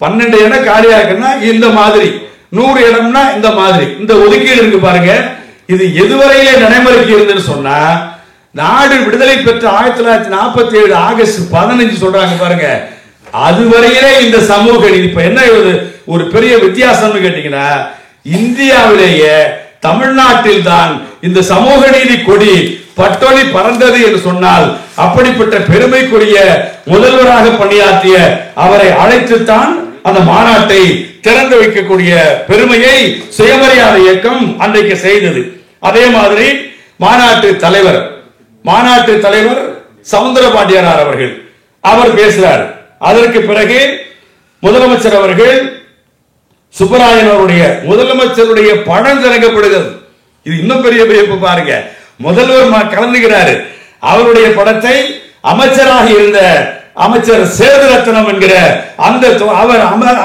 [SPEAKER 1] 12 இடம் காலியா இருக்குன்னா இந்த மாதிரி, 100 இடம்னா இந்த மாதிரி இந்த ஒதுக்கீடு இருக்கு பாருங்க. இது எதுவரையிலே நடைமுறைக்கு இருந்துன்னு சொன்னா, நாடு விடுதலை பெற்ற 1947 ஆகஸ்ட் 15 சொல்றாங்க பாருங்க, அதுவரையிலே இந்த சமூக நீதி. இப்ப என்ன ஒரு பெரிய வித்தியாசம்னு கேட்டீங்கன்னா, இந்தியாவிலேயே தமிழ்நாட்டில் தான் இந்த சமூக நீதி கொடி பட்டொலி பறந்தது என்று சொன்னால், அப்படிப்பட்ட பெருமைக்குரிய முதல்வராக பணியாற்றிய அவரை அழைத்துத்தான் அந்த மாநாட்டை திறந்து வைக்கக்கூடிய பெருமையை சுயமரியாதை இயக்கம் அன்றைக்கு செய்தது. அதே மாதிரி மாநாட்டு தலைவர் சவுந்தரபாண்டியனார் அவர்கள் அவர் பேசுறார். அதற்கு பிறகு முதலமைச்சர் அவர்கள் சுப்பராயன் அவருடைய முதலமைச்சருடைய படம் திறக்கப்படுகிறது. இது இன்னும் பெரிய வியப்பு பாருங்க. முதல்வர் கலந்துகிறாரு. அவருடைய படத்தை அமைச்சராக இருந்த அமைச்சர் சேதுரத்னம் என்கிற அந்த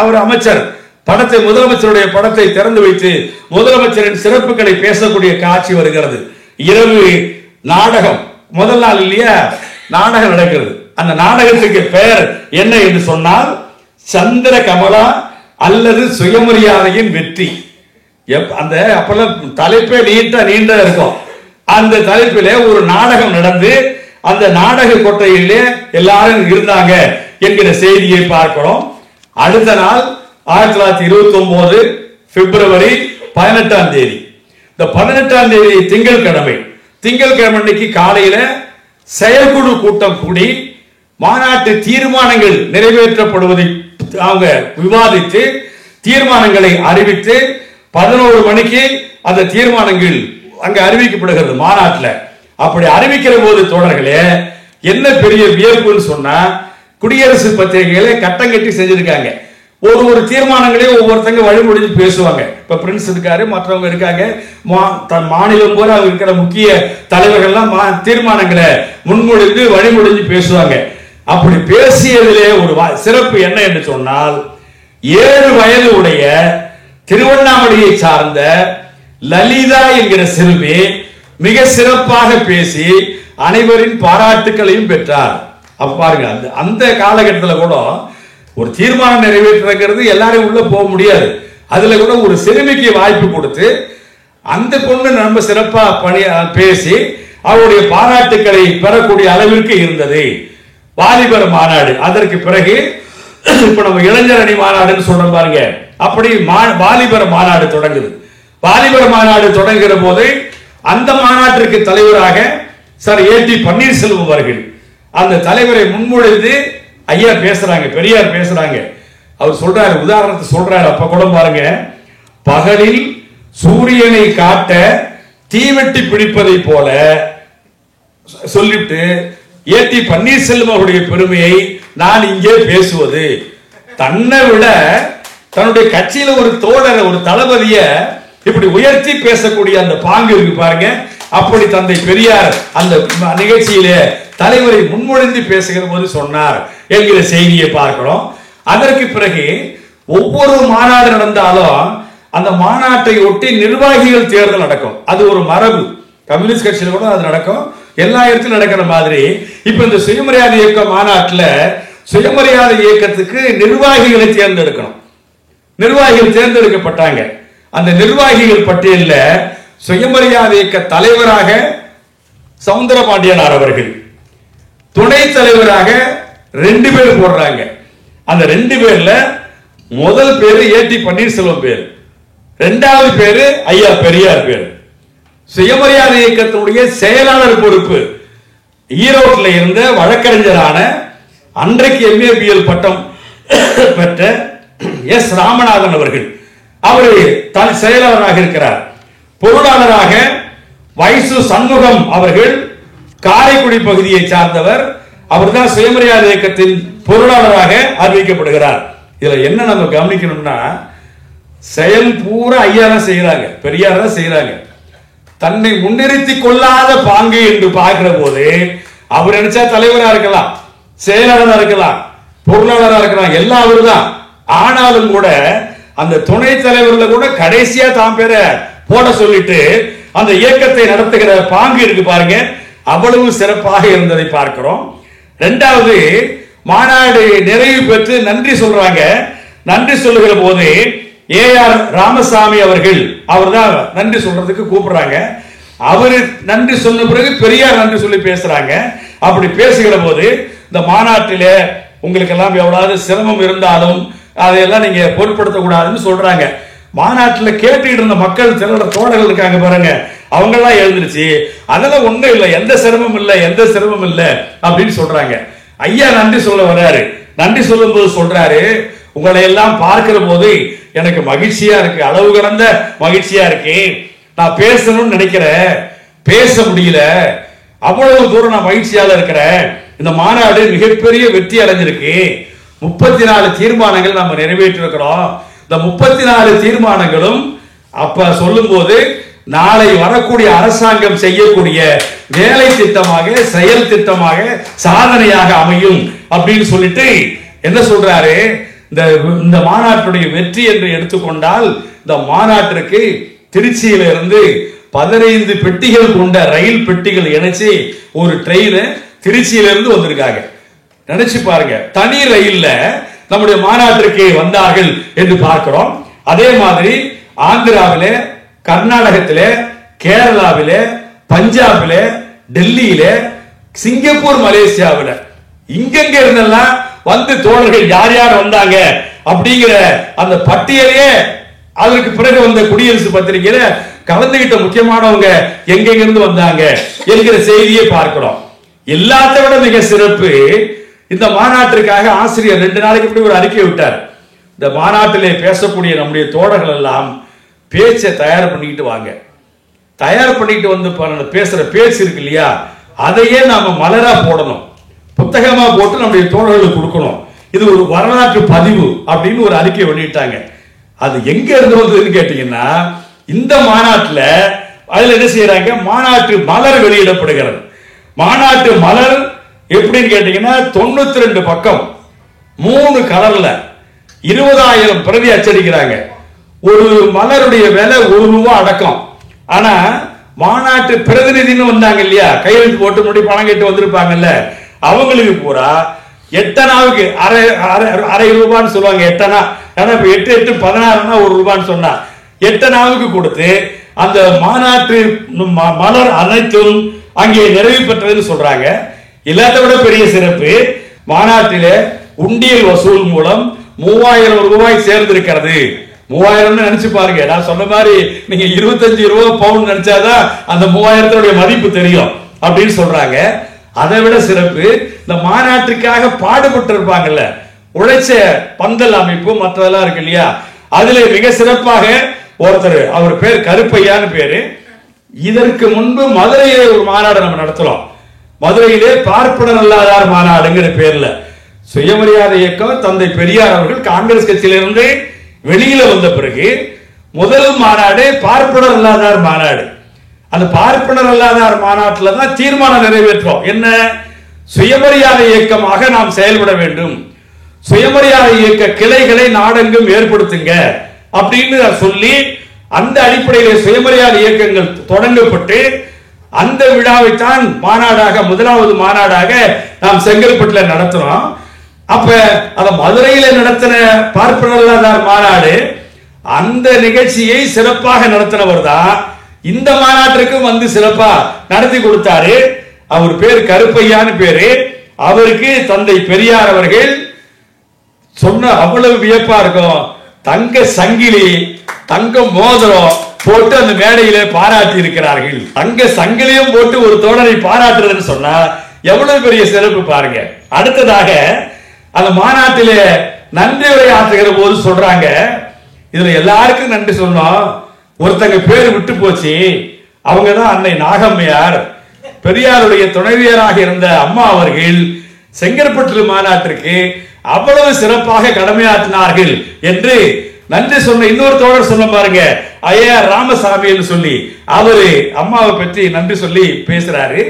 [SPEAKER 1] அவர் அமைச்சர் படத்தை, முதலமைச்சருடைய படத்தை திறந்து வைத்து முதலமைச்சரின் சிறப்புகளை பேசக்கூடிய காட்சி வருகிறது. இரவு நாடகம், முதல் நாள் இல்லையா, நாடகம் நடக்கிறது. அந்த நாடகத்துக்கு பெயர் என்ன என்று சொன்னால், சந்திர கமலா அல்லது சுயமரியாதையின் வெற்றி. அந்த அப்பெல்லாம் தலைப்பே நீண்ட இருக்கும். அந்த தலைப்பிலே ஒரு நாடகம் நடந்து அந்த நாடக கொட்டையிலே எல்லாரும் இருந்தாங்க என்கிற செய்தியை பார்க்கிறோம். அடுத்த நாள் 1929 பிப்ரவரி 18ஆம் தேதி, இந்த 18ஆம் தேதி திங்கட்கிழமை அன்னைக்கு காலையில செயற்குழு கூட்டம் கூடி மாநாட்டு தீர்மானங்கள் நிறைவேற்றப்படுவதை அவங்க விவாதித்து தீர்மானங்களை அறிவித்து 11 மணிக்கு அந்த தீர்மானங்கள் அங்க அறிவிக்கப்படுகிறது மாநாட்டில். அப்படி அறிவிக்கிற போது தோழர்களே, என்ன பெரிய வியப்புன்னு சொன்னா, குடியரசு பத்திரிகைகளை கட்டம் கட்டி செஞ்சிருக்காங்க. ஒரு தீர்மானங்களையும் ஒவ்வொருத்தங்க வழிமொழிஞ்சு பேசுவாங்க. இப்ப பிரின்ஸ் இருக்காரு, மற்றவங்க இருக்காங்க, மாநிலம் போல இருக்கிற முக்கிய தலைவர்கள்லாம் தீர்மானங்களை முன்மொழிந்து வழிமொழிஞ்சு பேசுவாங்க. அப்படி பேசியதிலே ஒரு சிறப்பு என்ன என்று சொன்னால், 7 வயது உடைய திருவண்ணாமலையை சார்ந்த லலிதா என்கிற சிறுமி மிக சிறப்பாக பேசி அனைவரின் பாராட்டுகளையும் பெற்றார். அப்ப பாருங்க, அந்த காலகட்டத்தில் கூட ஒரு தீர்மானம் நிறைவேற்றுறது எல்லாரும் உள்ள போக முடியாது. அதுல கூட ஒரு சிறுமிக்கு வாய்ப்பு கொடுத்து அந்த பொண்ணு ரொம்ப சிறப்பா பேசி அவருடைய பாராட்டுக்களை பெறக்கூடிய அளவிற்கு இருந்தது வாலிபர் மாநாடு. அதற்கு பிறகு இப்ப நம்ம இளைஞர் அணி மாநாடுன்னு சொல்றோம் பாருங்க, அப்படி வாலிபர் மாநாடு தொடங்குது. வாலிபர் மாநாடு தொடங்குகிற போது அந்த மாநாட்டிற்கு தலைவராக சார் ஏடி பன்னீர்செல்வம் அவர்கள் அந்த தலைவரை முன்மொழிந்து ஐயா பேசுறாங்க, பெரியார் பேசுறாங்க. அவர் சொல்றாரு, உதாரணத்தை சொல்றாரு. அப்ப கூட பாருங்க, பகலில் சூரியனை காட்ட தீவெட்டி பிடிப்பதை போல சொல்லிட்டு ஏடி பன்னீர்செல்வம் அவருடைய பெருமையை நான் இங்கே பேசுவது, தன்னை விட தன்னுடைய கட்சியில ஒரு தோழரை, ஒரு தளபதிய இப்படி உயர்த்தி பேசக்கூடிய அந்த பாங்கு இருக்கு பாருங்க. அப்படி தந்தை பெரியார் அந்த நிகழ்ச்சியிலே தலைவரை முன்மொழிந்து பேசுகிற போது சொன்னார் என்கிற செய்தியை பார்க்கிறோம். அதற்கு பிறகு ஒவ்வொரு மாநாடு நடந்தாலும் அந்த மாநாட்டை ஒட்டி நிர்வாகிகள் தேர்தல் நடக்கும். அது ஒரு மரபு. கம்யூனிஸ்ட் கட்சியில கூட அது நடக்கும், எல்லா இடத்திலும் நடக்கிற மாதிரி. இப்ப இந்த சுயமரியாதை இயக்க மாநாட்டில் சுயமரியாதை இயக்கத்துக்கு நிர்வாகிகளை தேர்ந்தெடுக்கணும். நிர்வாகிகள் தேர்ந்தெடுக்கப்பட்டாங்க. அந்த நிர்வாகிகள் பட்டியலில் சுயமரியாதை இயக்க தலைவராக சவுந்தரபாண்டியனார் அவர்கள், துணை தலைவராக 2 பேர் போடுறாங்க. அந்த 2 பேர்ல முதல் பேரு ஏடி பன்னீர்செல்வம் பேர், 2வது பேரு ஐயா பெரியார் பேர். சுயமரியாதை இயக்கத்தினுடைய செயலாளர் பொறுப்பு ஈரோட்டில் இருந்த வழக்கறிஞரான அன்றைக்கு எம்ஏபிஎல் பட்டம் பெற்ற எஸ் ராமநாதன் அவர்கள், அவர் செயலாளராக இருக்கிறார். பொருளாளராக வைசு சண்முகம் அவர்கள் காரைக்குடி பகுதியை சார்ந்தவர், அவர்தான் சுயமரியாதை இயக்கத்தின் பொருளாளராக அறிவிக்கப்படுகிறார். இதுல என்ன நம்ம கவனிக்கணும்னா, செயல் பூரா ஐயா தான் செய்யறாங்க, பெரியார் தான் செய்யறாங்க. தன்னை முன்னிறுத்திக் கொள்ளாத பாங்கு என்று பார்க்கிற போது அவர் நினைச்சா தலைவரா இருக்கலாம், செயலாளராக இருக்கலாம், பொருளாளராக இருக்கலாம், எல்லாம் அவர் தான். ஆனாலும் கூட அந்த துணை தலைவர்ல கூட கடைசியா தான் பேரை போட சொல்லிட்டு அந்த இயக்கத்தை நடத்துகிற பாங்கு இருக்கு பாருங்க, அவ்வளவு சிறப்பாக இருந்ததை பார்க்கிறோம். 2வது மாநாடு நிறைவு பெற்று நன்றி சொல்றாங்க. நன்றி சொல்லுகிற போது ஏஆர் ராமசாமி அவர்கள், அவர் தான் நன்றி சொல்றதுக்கு கூப்பிடுறாங்க. அவரு நன்றி சொன்ன பிறகு பெரியார் நன்றி சொல்லி பேசுறாங்க. அப்படி பேசுகிற போது இந்த மாநாட்டிலே உங்களுக்கு எல்லாம் எவ்வளவு சிரமம் இருந்தாலும் அதையெல்லாம் நீங்க பொருட்படுத்த கூடாதுன்னு சொல்றாங்க. மாநாட்டில் கேட்டுக்கிட்டு இருந்த மக்கள் சில தோழர்கள் இருக்காங்க பாருங்க, அவங்க எல்லாம் எழுந்துருச்சு, அதெல்லாம் ஒண்ணும் இல்லை, எந்த சிரமம் இல்லை, எந்த சிரமம் இல்லை அப்படின்னு சொல்றாங்க. ஐயா நன்றி சொல்ல வர்றாரு. நன்றி சொல்லும் போது சொல்றாரு, உங்களை எல்லாம் பார்க்கிற போது எனக்கு மகிழ்ச்சியா இருக்கு, அளவு கடந்த மகிழ்ச்சியா இருக்கு. நான் பேசணும்னு நினைக்கிறேன், பேச முடியல, அவ்வளவு தூரம் நான் மகிழ்ச்சியால இருக்கிறேன். இந்த மாநாடு மிகப்பெரிய வெற்றி அடைஞ்சிருக்கு. 34 தீர்மானங்கள் நம்ம நிறைவேற்றி இருக்கிறோம். இந்த 34 தீர்மானங்களும் அப்ப சொல்லும் போது நாளை வரக்கூடிய அரசாங்கம் செய்யக்கூடிய வேலை திட்டமாக, செயல் திட்டமாக, சாதனையாக அமையும் அப்படின்னு சொல்லிட்டு என்ன சொல்றாரு, இந்த மாநாட்டுடைய வெற்றி என்று எடுத்துக்கொண்டால் இந்த மாநாட்டிற்கு திருச்சியில இருந்து 15 பெட்டிகள் கொண்ட ரயில் பெட்டிகள் இணைச்சு ஒரு ட்ரெயின் திருச்சியில இருந்து வந்திருக்காங்க. நினைச்சு பாருங்க, தனி ரயில்ல நம்முடைய மாநாட்டிற்கு வந்தார்கள் என்று பார்க்கிறோம். அதே மாதிரி ஆந்திராவிலே, கர்நாடகத்திலே, கேரளாவிலே, பஞ்சாபிலே, டெல்லியிலே, சிங்கப்பூர், மலேசியாவில இங்கெங்க இருந்தெல்லாம் வந்து தோழர்கள் யார் யார் வந்தாங்க அப்படிங்கிற அந்த பட்டியலையே அதற்கு பிறகு வந்த குடியரசு பத்திரிகையில கலந்துகிட்ட முக்கியமானவங்க எங்கெங்க இருந்து வந்தாங்க என்கிற செய்தியை பார்க்கிறோம். எல்லாத்தை விட மிக சிறப்பு, இந்த மாநாட்டிற்காக ஆசிரியர் 2 நாளைக்கு இப்படி ஒரு அறிக்கை விட்டார். இந்த மாநாட்டிலே பேசக்கூடிய நம்முடைய தோழர்கள் எல்லாம் பேச்சை தயார் பண்ணிக்கிட்டு வாங்க, தயார் பண்ணிட்டு வந்து பேசுற பேச்சு இருக்கு இல்லையா, அதையே நாம மலரா போடணும், புத்தகமா போட்டு நம்முடைய தோழர்களுக்கு கொடுக்கணும். இது ஒரு வரலாற்று பதிவு அப்படின்னு ஒரு அறிக்கை வெளியிட்டாங்க. அது எங்க இருந்து வந்ததுன்னு கேட்டீங்கன்னா, இந்த மாநாட்டுல அதுல என்ன செய்யறாங்க, மாநாட்டு மலர் வெளியிடப்படுகிறது. மாநாட்டு மலர் எப்படின்னு கேட்டீங்கன்னா 92 பக்கம் 3 கலர்ல 20,000 பிரதி அச்சடிக்கிறாங்க. ஒரு மலருடைய விலை ₹1 அடக்கம். ஆனா மாநாட்டு பிரதிநிதின்னு வந்தாங்க இல்லையா, கையெழுத்து போட்டு முன்னாடி பணம் கேட்டு வந்திருப்பாங்கல்ல, அவங்களுக்கு பூரா 8 அணாவுக்கு அரை ரூபான்னு சொல்லுவாங்க. 8 அணா, ஆனா இப்ப 8 8 16 ₹1 சொன்னா 8 அணாவுக்கு கொடுத்து அந்த மாநாட்டு மலர் அனைத்தும் அங்கே நிறைவு பெற்றதுன்னு சொல்றாங்க. எல்லாத்த விட பெரிய சிறப்பு, மாநாட்டிலே உண்டியல் வசூல் மூலம் ₹3000 சேர்ந்திருக்கிறது. 3000 நினைச்சு பாருங்க. நான் சொன்ன மாதிரி நீங்க 25 ரூபா பவுன் நினைச்சாதான் அந்த 3000 மதிப்பு தெரியும் அப்படின்னு சொல்றாங்க. அதை விட சிறப்பு, இந்த மாநாட்டுக்காக பாடுபட்டு இருப்பாங்கல்ல, உழைச்ச பந்தல் அமைப்பு மற்றதெல்லாம் இருக்கு இல்லையா, அதுல மிக சிறப்பாக ஒருத்தர், அவர் பேர் கருப்பையான்னு பேரு. இதற்கு முன்பு மதுரையிலே ஒரு மாநாடு நம்ம நடத்துறோம். மதுரையிலே பார்ப்பனர் அல்லாதார் மாநாடுங்கிற பேர்ல சுயமரியாதை இயக்கம் தந்தை பெரியார் அவர்கள் காங்கிரஸ் கட்சியிலிருந்து வெளியில வந்த பிறகு முதல் மாநாடு பார்ப்பனர் அல்லாதார் மாநாடு. அந்த பார்ப்பனர் அல்லாதார் மாநாட்டில் தான் தீர்மானம் நிறைவேற்றோம். என்ன, சுயமரியாதை இயக்கமாக நாம் செயல்பட வேண்டும், சுயமரியாதை இயக்க கிளைகளை நாடெங்கும் ஏற்படுத்துங்க அப்படின்னு சொல்லி அந்த அடிப்படையில் சுயமரியாதை இயக்கங்கள் தொடங்கப்பட்டு அந்த விழாவைத்தான் மாநாடாக முதலாவது மாநாடாக நாம் செங்கல்பட்டுல நடத்துறோம். அப்ப அத மதுரையில நடத்தின பார்ப்பனர் மாநாடு அந்த நிகழ்ச்சியை சிறப்பாக நடத்தினவர் தான் இந்த மாநாட்டிற்கும் வந்து சிறப்பா நடத்தி கொடுத்தாரு. அவர் பேர் கருப்பையான்னு பேரு. அவருக்கு தந்தை பெரியார் அவர்கள் சொன்ன அவ்வளவு வியப்பா இருக்கும். தங்க சங்கிலி தங்க மோதிரம் போட்டு அந்த மேடையிலே பாராட்டி இருக்கிறார்கள். தங்க சங்கிலியும் போட்டு ஒரு தோழரை பாராட்டுறதுன்னு சொன்னா எவ்வளவு பெரிய சிறப்பு பாருங்க. அடுத்ததாக அந்த மாநாட்டிலே நன்றி உரை ஆற்றுகிற போது சொல்றாங்க, இதுல எல்லாருக்கும் நன்றி சொன்னோம், ஒருத்தங்க பேர் விட்டு போச்சு, அவங்கதான் அன்னை நாகம்மையார், பெரியாருடைய துணைவியராக இருந்த அம்மா அவர்கள் செங்கல்பட்டு மாநாட்டிற்கு அவ்வளவு சிறப்பாக கடமையாற்றினார்கள் என்று நன்றி சொன்ன இன்னொரு தோழர் சொன்ன பாருங்க, ஐயா ராமசாமி சொல்லி அவரு அம்மாவை பற்றி நன்றி சொல்லி பேசுறாரு.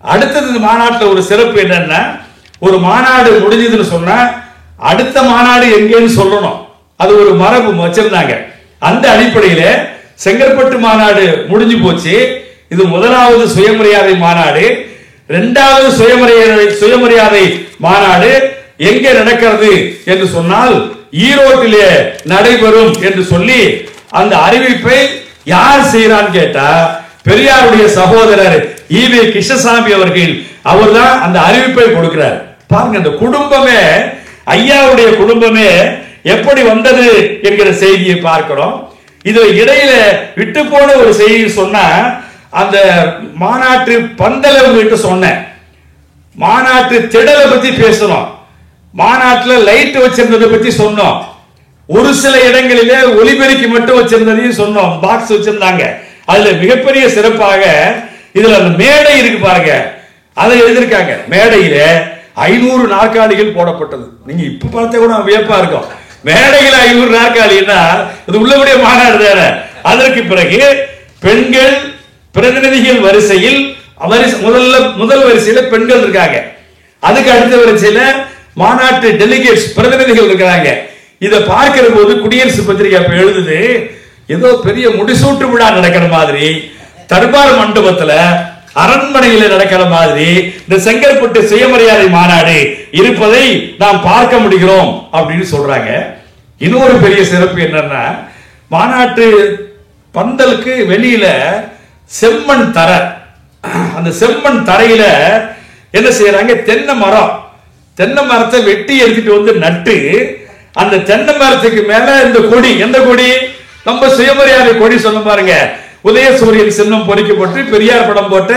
[SPEAKER 1] அடுத்தது மாநாட்டில் ஒரு சிறப்பு என்னன்னா, ஒரு மாநாடு முடிஞ்சதுன்னு சொன்னா அடுத்த மாநாடு எங்கேன்னு சொல்லணும், அது ஒரு மரபு வச்சிருந்தாங்க. அந்த அடிப்படையில செங்கல்பட்டு மாநாடு முடிஞ்சு போச்சு. இது முதலாவது சுயமரியாதை மாநாடு. இரண்டாவது சுயமரியாதை மாநாடு எங்கே நடக்கிறது என்று சொன்னால் ஈரோட்டிலே நடைபெறும் என்று சொல்லி அந்த அறிவிப்பை யார் செய்யறான்னு கேட்டா பெரியாருடைய சகோதரர் ஈவி கிருஷ்ணசாமி அவர்கள். அவர்தான் அந்த அறிவிப்பை கொடுக்கிறார். பாருங்க, அந்த குடும்பமே, ஐயாவுடைய குடும்பமே எப்படி வந்தது என்கிற செய்தியை பார்க்கிறோம். இதுல இடையில விட்டு போன ஒரு செய்தி சொன்னா, அந்த மாநாட்டு பந்தலை உங்ககிட்ட சொன்னேன், மாநாட்டு திடலை பத்தி பேசணும், மாநாட்டில் லைட் வச்சிருந்ததை பத்தி சொன்னோம், ஒரு சில இடங்களிலே ஒலிபெருக்கி மட்டும் வச்சிருந்ததையும் சொன்னோம், பாக்ஸ் வச்சிருந்தாங்க. அதுல மிகப்பெரிய சிறப்பாக இதுல அந்த மேடை இருக்கு பாருங்க, அதை எழுதியிருக்காங்க. மேடையில 500 நாற்காலிகள் போடப்பட்டது. நீங்க இப்ப பார்த்தா கூட வியப்பா இருக்கும், மேடையில் 500 நாற்காலின்னா இது உள்ளபடியே மாநாடு தானே. அதற்கு பிறகு பெண்கள் பிரதிநிதிகள் வரிசையில் முதல் வரிசையில பெண்கள் இருக்காங்க, அதுக்கு அடுத்த வரிசையில மாநாட்டு டெலிகேட்ஸ் பிரதிநிதிகள் இருக்கிறாங்க. இதை பார்க்கிற போது குடியரசு பத்திரிகை அப்ப எழுதுது, ஏதோ பெரிய முடிசூட்டு விழா நடக்கிற மாதிரி, தர்பார் மண்டபத்துல அரண்மனையில நடக்கிற மாதிரி இந்த செங்கல்பட்டு சுயமரியாதை மாநாடு இருப்பதை நாம் பார்க்க முடிகிறோம் அப்படின்னு சொல்றாங்க. இன்னொரு பெரிய சிறப்பு என்னன்னா, மாநாட்டு பந்தலுக்கு வெளியில செம்மண் தரை, அந்த செம்மண் தரையில என்ன செய்யறாங்க, தென்னை மரம், தென்னை மரத்தை வெட்டி எடுத்துட்டு வந்து நட்டு அந்த தென்னை மரத்துக்கு மேல இந்த கொடி, எந்த கொடி, நம்ம சுயமரியாதை கொடி சொன்ன பாருங்க, உதயசூரியன் சின்னம் பொறிக்கப்பட்டு பெரியார் படம் போட்ட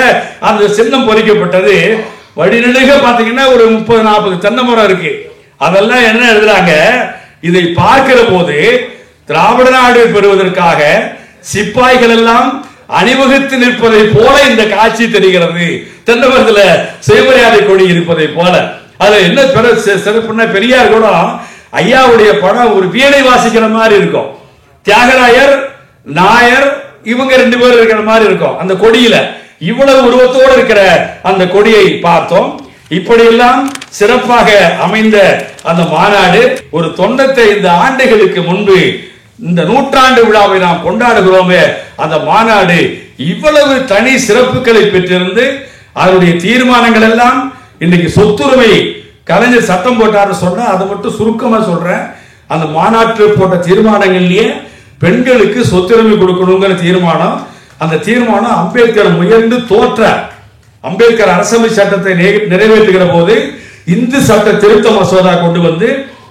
[SPEAKER 1] அந்த சின்னம் பொறிக்கப்பட்டது. வழிநெடுக பாத்தீங்கன்னா ஒரு 30-40 தென்னை மரம் இருக்கு. அதெல்லாம் என்ன எழுதுறாங்க, இதை பார்க்கிற போது திராவிட நாடு பெறுவதற்காக சிப்பாய்கள் எல்லாம் அணிவகுத்து நிற்பதை போல இந்த காட்சி தெரிகிறது, தென்னை மரத்துல சுயமரியாதை கொடி இருப்பதை போல. அதுல என்ன சிறப்புன்னா, பெரியார் கூட ஐயாவுடைய படம் ஒரு வீணை வாசிக்கிற மாதிரி இருக்கும், தியாகராயர் நாயர் இவங்க 2 பேரும் இருக்கிற மாதிரி இருக்கும் அந்த கொடியில. இவ்வளவு உருவத்தோடு இருக்கிற அந்த கொடியை பார்த்தோம். இப்படியெல்லாம் சிறப்பாக அமைந்த அந்த மாநாடு ஒரு 95 ஆண்டுகளுக்கு முன்பு இந்த நூற்றாண்டு விழாவை நாம் கொண்டாடுகிறோமே, அந்த மாநாடு இவ்வளவு தனி சிறப்புகளை பெற்றிருந்து அதனுடைய தீர்மானங்கள் எல்லாம் இன்னைக்கு சொத்துரிமை கலைஞர் சட்டம் போட்டாரு சொன்னா அதை மட்டும் சுருக்கமா சொல்றேன். அந்த மாநாட்டில் போட்ட தீர்மானங்கள்லயே பெண்களுக்கு சொத்துரிமை கொடுக்கணுங்கிற தீர்மானம், அந்த தீர்மானம் அம்பேத்கர் முயன்று தோற்ற அம்பேத்கர் அரசமைப்பு சட்டத்தை நிறைவேற்றுகிற போது இந்து சட்ட திருத்த மசோதா கொண்டு வந்து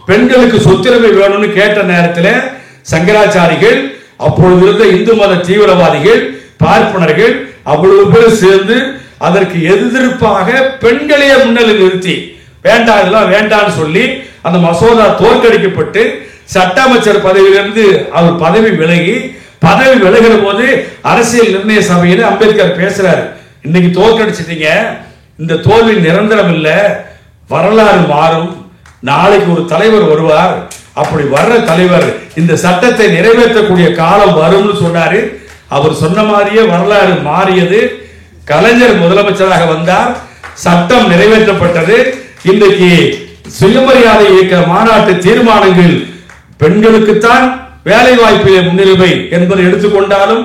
[SPEAKER 1] பெண்களுக்கு சொத்துரிமை வேணும்னு கேட்ட நேரத்தில் சங்கராச்சாரிகள், அப்பொழுது இருந்த இந்து மத தீவிரவாதிகள், பார்ப்பனர்கள் அவ்வளவு பேர் சேர்ந்து அதற்கு எதிர்ப்பாக பெண்களையே முன்னிலை நிறுத்தி வேண்டாம் இதெல்லாம் வேண்டாம்னு சொல்லி அந்த மசோதா தோற்கடிக்கப்பட்டு சட்ட அமைச்சர் பதவியிலிருந்து அவர் பதவி விலகிற போது அரசியல் நிர்ணய சபையில் அம்பேத்கர் பேசுறாரு, இன்னைக்கு தோற்கடிச்சிட்டீங்க, இந்த தோல்வி நிரந்தரம் இல்ல, வரலாறு மாறும், நாளைக்கு ஒரு தலைவர் வருவார், அப்படி வர்ற தலைவர் இந்த சட்டத்தை நிறைவேற்றக்கூடிய காலம் வரும்னு சொன்னாரு. அவர் சொன்ன மாதிரியே வரலாறு மாறியது. கலைஞர் முதலமைச்சராக வந்தார், சட்டம் நிறைவேற்றப்பட்டது. இன்றைக்கு சுயமரியாதை இயக்க மாநாட்டு தீர்மானங்கள் பெண்களுக்குத்தான் வேலை வாய்ப்பிலே முன்னுரிமை என்பதை எடுத்துக்கொண்டாலும்,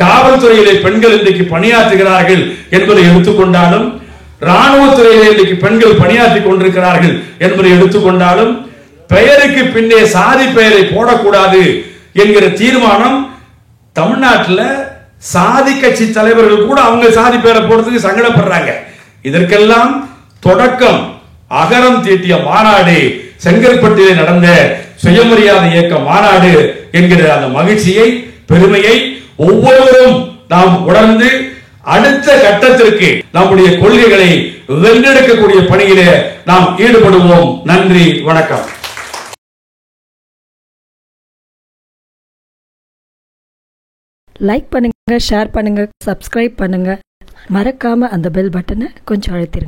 [SPEAKER 1] காவல்துறையிலே பெண்கள் இன்றைக்கு பணியாற்றுகிறார்கள் என்பதை எடுத்துக்கொண்டாலும், ராணுவத்துறையிலே இன்றைக்கு பெண்கள் பணியாற்றி கொண்டிருக்கிறார்கள் என்பதை எடுத்துக்கொண்டாலும், பெயருக்கு பின்னே சாதி பெயரை போடக்கூடாது என்கிற தீர்மானம் தமிழ்நாட்டில் சாதி கட்சி தலைவர்கள் கூட அவங்க சாதி பெயரை போடுறதுக்கு சங்கடப்படுறாங்க. இதற்கெல்லாம் தொடக்கம் அகரம் தீட்டிய மாநாடு, செங்கற்பட்டிலே நடந்த சுயமரியாதை இயக்க மாநாடு என்கிற அந்த மகிழ்ச்சியை, பெருமையை ஒவ்வொருவரும் நாம் உணர்ந்து அடுத்த கட்டத்திற்கு நம்முடைய கொள்கைகளை வென்றெடுக்கக்கூடிய பணியிலே நாம் ஈடுபடுவோம். நன்றி, வணக்கம்.
[SPEAKER 2] லைக் பண்ணுங்க, ஷேர் பண்ணுங்க, சப்ஸ்கிரைப் பண்ணுங்க. மறக்காம அந்த பெல் பட்டனை கொஞ்சம் அழுத்திருங்க.